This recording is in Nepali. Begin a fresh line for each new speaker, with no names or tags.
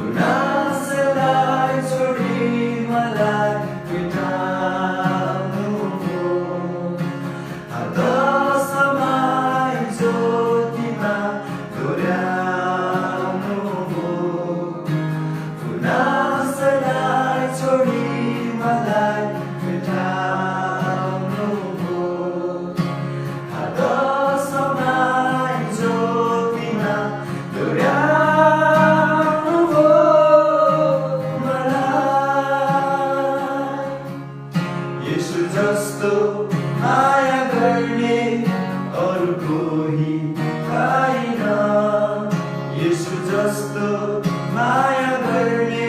गुनासलाई छोडी मलाई भेटाउनुभयो आदर्शमाई ज्योतिमा डोर्याउनुभयो गुनासलाई छोडी मलाई भेटाउनुभयो आदर्शमाई ज्योतिमा डोर्याउनुभयो येशू जस्तो माया गर्ने अरु कोही छैन येशू जस्तो माया गर्ने